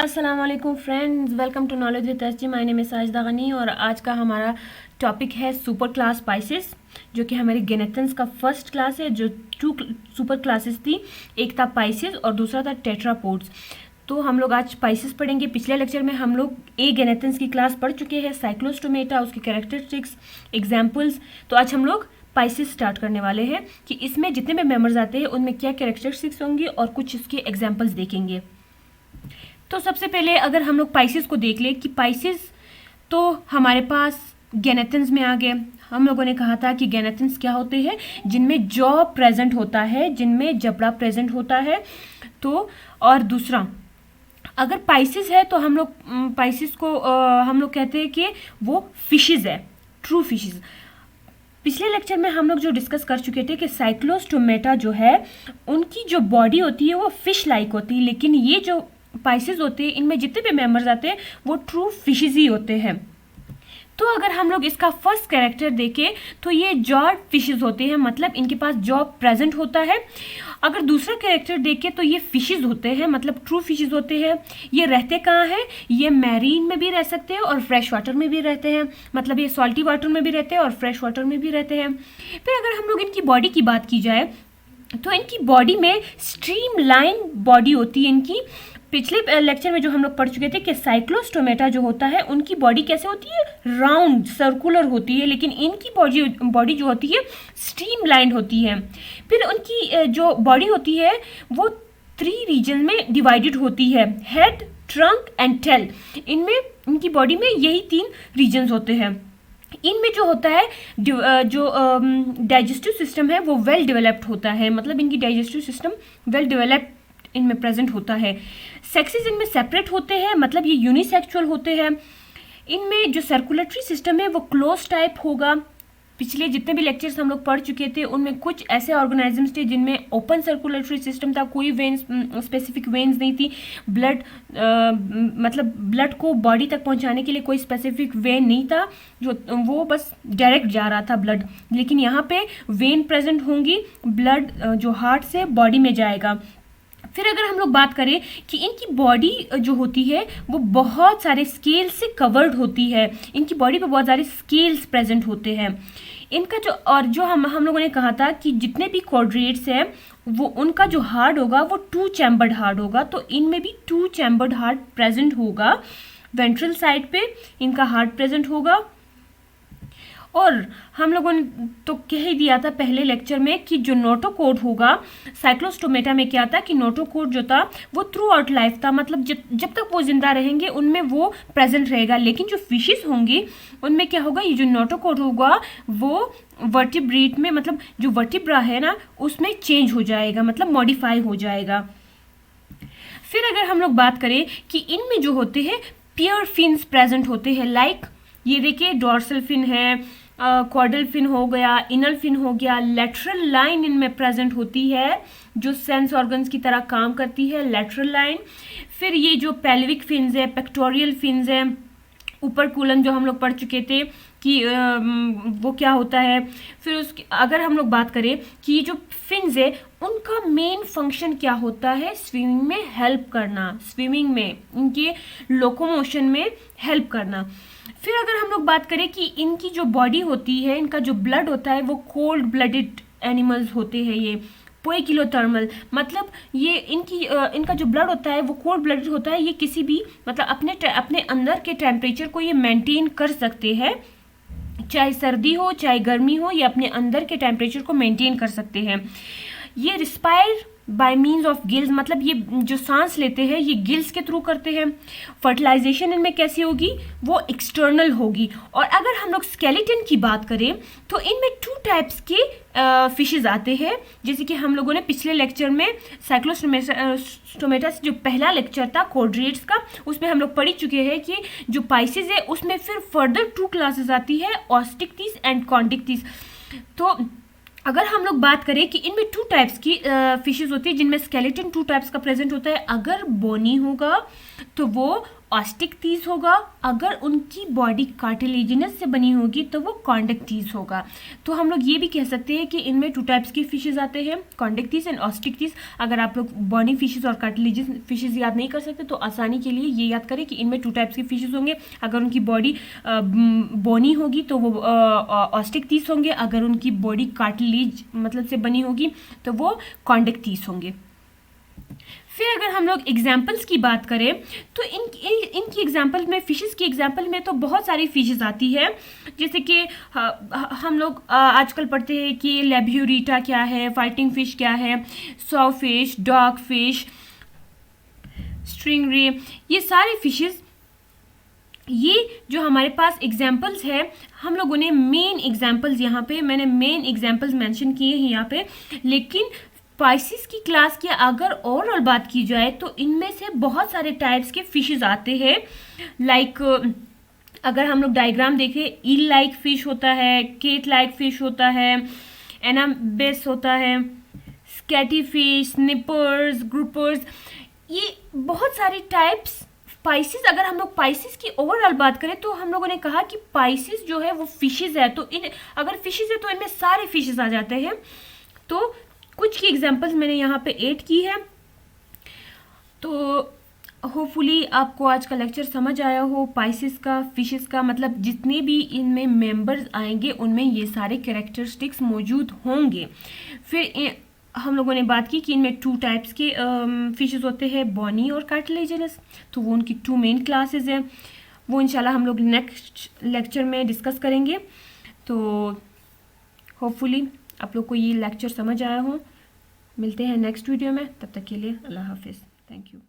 अस्सलाम वालेकुम friends, welcome to knowledge with SG. My name is Sajida Gani और आज का हमारा टॉपिक है सुपर क्लास स्पाइसेस, जो कि हमारी गेनेथन्स का फर्स्ट क्लास है। जो टू सुपर क्लासेस थी, एक था पाइसेस और दूसरा था टेट्रापोड्स। तो हम लोग आज स्पाइसेस पढ़ेंगे। पिछले लेक्चर में हम लोग ए गेनेथन्स की क्लास पढ़ चुके हैं, साइक्लोस्टोमेटा, उसकी कैरेक्टरिस्टिक्स, एग्जाम्पल्स। तो आज हम लोग पाइसेस स्टार्ट करने वाले हैं कि इसमें जितने भी मेंबर्स आते हैं उनमें क्या कैरेक्टरिस्टिक्स होंगी और कुछ इसके एग्जाम्पल्स देखेंगे। तो सबसे पहले अगर हम लोग पाइसेस को देख लें कि पाइसेस तो हमारे पास गेनेथन्स में आ गए। हम लोगों ने कहा था कि गेनेथन्स क्या होते हैं, जिनमें जॉ प्रेजेंट होता है, जिनमें जबड़ा प्रेजेंट होता है। तो और दूसरा, अगर पाइसेस है तो हम लोग पाइसेस को हम लोग कहते हैं कि वो फिशेज है, ट्रू फिशेज। पिछले लेक्चर में हम लोग जो डिस्कस कर चुके थे कि साइक्लोस्टोमेटा जो है उनकी जो बॉडी होती है वो फिश लाइक होती है, लेकिन ये जो पाइसेस होते हैं इनमें जितने भी मेंबर्स आते हैं वो ट्रू फिशेज ही होते हैं। तो अगर हम लोग इसका फर्स्ट कैरेक्टर देखें तो ये जॉ फिशेज होते हैं, मतलब इनके पास जॉ प्रेजेंट होता है। अगर दूसरा कैरेक्टर देखें तो ये फिशेज होते हैं, मतलब ट्रू फिशेज होते हैं। ये रहते कहाँ हैं? ये मैरीन में भी रह सकते हैं और फ्रेश वाटर में भी रहते हैं, मतलब ये सॉल्टी वाटर में भी रहते हैं और फ्रेश वाटर में भी रहते हैं। फिर अगर हम लोग इनकी बॉडी की बात की जाए तो इनकी बॉडी में स्ट्रीम लाइन बॉडी होती है इनकी। पिछले लेक्चर में जो हम लोग पढ़ चुके थे कि साइक्लोस्टोमेटा जो होता है उनकी बॉडी कैसे होती है, राउंड सर्कुलर होती है, लेकिन इनकी बॉडी जो होती है स्ट्रीम लाइन होती है। फिर उनकी जो बॉडी होती है वो 3 रीजन में डिवाइडेड होती है, हेड, ट्रंक एंड टेल। इनमें इनकी बॉडी में यही 3 रीजन्स होते हैं। इनमें जो होता है जो डाइजेस्टिव सिस्टम है वो वेल डेवलप्ड होता है, मतलब इनकी डाइजेस्टिव सिस्टम वेल डेवलप्ड इनमें प्रेजेंट होता है। सेक्सेस इनमें सेपरेट होते हैं, मतलब ये यूनिसेक्सुअल होते हैं। इनमें जो सर्कुलेटरी सिस्टम है वो क्लोज टाइप होगा। पिछले जितने भी लेक्चर्स हम लोग पढ़ चुके थे उनमें कुछ ऐसे ऑर्गेनिजम्स थे जिनमें ओपन सर्कुलेटरी सिस्टम था, कोई वेन्स, स्पेसिफिक वेन्स नहीं थी। ब्लड मतलब ब्लड को बॉडी तक पहुंचाने के लिए कोई स्पेसिफिक वेन नहीं था, जो वो बस डायरेक्ट जा रहा था ब्लड। लेकिन यहाँ पे वेन प्रेजेंट होंगी, ब्लड जो हार्ट से बॉडी में जाएगा। फिर अगर हम लोग बात करें कि इनकी बॉडी जो होती है वो बहुत सारे स्केल्स से कवर्ड होती है, इनकी बॉडी पे बहुत सारे स्केल्स प्रेजेंट होते हैं। इनका जो और जो हम लोगों ने कहा था कि जितने भी क्वाड्रेट्स हैं वो उनका जो हार्ट होगा वो 2 चैम्बर्ड हार्ट होगा, तो इनमें भी 2 चैम्बर्ड हार्ट प्रेजेंट होगा। वेंट्रल साइड पे इनका हार्ट प्रेजेंट होगा। और हम लोगों ने तो कह ही दिया था पहले लेक्चर में कि जो नोटोकोड होगा साइक्लोस्टोमेटा में, क्या था कि नोटोकोड जो था वो थ्रू आउट लाइफ था, मतलब जब तक वो जिंदा रहेंगे उनमें वो प्रेजेंट रहेगा। लेकिन जो फिशेस होंगी उनमें क्या होगा, ये जो नोटोकोड होगा वो वर्टिब्रेट में, मतलब जो वर्टिब्रा है ना उसमें चेंज हो जाएगा, मतलब मॉडिफाई हो जाएगा। फिर अगर हम लोग बात करें कि इनमें जो होते हैं पियर फिन्स प्रेजेंट होते हैं, लाइक ये देखिए डॉर्सल फिन है, क्वाड्रल फिन हो गया, इनल फिन हो गया, लेटरल लाइन इनमें प्रेजेंट होती है जो सेंस ऑर्गन्स की तरह काम करती है, लेटरल लाइन। फिर ये जो पेल्विक फिन्स है, पेक्टोरियल फिन्स है, ऊपर कूलन जो हम लोग पढ़ चुके थे कि वो क्या होता है। फिर उसकी अगर हम लोग बात करें कि ये जो फिन्स है उनका मेन फंक्शन क्या होता है, स्विमिंग में हेल्प करना, स्विमिंग में इनके लोकोमोशन में हेल्प करना। फिर अगर हम लोग बात करें कि इनकी जो बॉडी होती है, इनका जो ब्लड होता है वो कोल्ड ब्लडेड एनिमल्स होते हैं, ये पोइकिलोथर्मल, मतलब ये इनका जो ब्लड होता है वो कोल्ड ब्लडेड होता है। ये किसी भी मतलब अपने अंदर के टेम्परेचर को ये मेंटेन कर सकते हैं, चाहे सर्दी हो चाहे गर्मी हो, ये अपने अंदर के टेम्परेचर को मेंटेन कर सकते हैं। ये respire bye means of gills, मतलब ये जो सांस लेते हैं ये गिल्स के थ्रू करते हैं। फर्टिलाइजेशन इनमें कैसी होगी, वो एक्सटर्नल होगी। और अगर हम लोग स्केलेटन की बात करें तो इनमें 2 टाइप्स के फिशेज आते हैं, जैसे कि हम लोगों ने पिछले लेक्चर में साइक्लोस्टोमेटा से जो पहला लेक्चर था क्वाड्रेट्स का, उसमें हम लोग पढ़ चुके हैं कि जो पाइसेस है उसमें फिर फर्दर 2 क्लासेस आती है, ऑस्टिक्टिस एंड कॉन्टिक्टिस। तो अगर हम लोग बात करें कि इनमें 2 टाइप्स की फिशेस होती है जिनमें स्केलेटन 2 टाइप्स का प्रेजेंट होता है। अगर बोनी होगा तो वो ऑस्टिकटीज होगा, अगर उनकी बॉडी कार्टिलेजिनस से बनी होगी तो वो कॉन्डक्टीज होगा। तो हम लोग ये भी कह सकते हैं कि इनमें 2 टाइप्स की फिशेज आते हैं, कॉन्डक्टीज एंड ऑस्टिकटीज। अगर आप लोग बॉनी फिशेज और कार्टिलेजिनस फिशेज याद नहीं कर सकते तो आसानी के लिए ये याद करें कि इनमें 2 टाइप्स की फिशेज होंगे। अगर उनकी बॉडी बोनी होगी तो वो ऑस्टिकटीज होंगे, अगर उनकी बॉडी कार्टिलेज मतलब से बनी होगी तो वो कॉन्डक्टीज होंगे। फिर अगर हम लोग एग्जाम्पल्स की बात करें तो इनकी एग्जाम्पल में, फिशेस की एग्जाम्पल में तो बहुत सारी फिशेस आती है। जैसे कि हम लोग आजकल पढ़ते हैं कि लेब्यूरिटा क्या है, फाइटिंग फिश क्या है, saw fish, dog fish, string रे, ये सारी फिशेस, ये जो हमारे पास एग्जाम्पल्स है, हम लोगों ने मेन एग्जाम्पल्स यहाँ पे, मैंने मेन एग्जाम्पल्स मेंशन किए हैं यहाँ पे। लेकिन स्पाइसिस की क्लास की अगर ओवरऑल बात की जाए तो इनमें से बहुत सारे टाइप्स के फिशेस आते हैं। लाइक अगर हम लोग डायग्राम देखें, ईल लाइक फिश होता है, केट लाइक फिश होता है, एनाबेस होता है, स्कैटी फिश, स्निपर्स, ग्रुपर्स, ये बहुत सारे टाइप्स। स्पाइसिस, अगर हम लोग स्पाइसिस की ओवरऑल बात करें तो हम लोगों ने कहा कि स्पाइसिस जो है वो फिशेस है, तो अगर फिशेस है तो इनमें सारे फिशेस आ जाते हैं। तो कुछ की एग्जांपल्स मैंने यहाँ पे ऐड की है। तो होपफुली आपको आज का लेक्चर समझ आया हो। स्पाइसिस का, फिशेस का मतलब जितने भी इनमें मेंबर्स आएंगे उनमें ये सारे कैरेक्टरिस्टिक्स मौजूद होंगे। फिर हम लोगों ने बात की कि इनमें 2 टाइप्स के फिशेस होते हैं, बॉनी और कार्टिलेजिनस। तो वो उनकी 2 मेन क्लासेस हैं, वो इंशाल्लाह हम लोग नेक्स्ट लेक्चर में डिस्कस करेंगे। तो होपफुली आप लोग को ये लेक्चर समझ आया हो। मिलते हैं नेक्स्ट वीडियो में, तब तक के लिए अल्लाह हाफिज़, थैंक यू।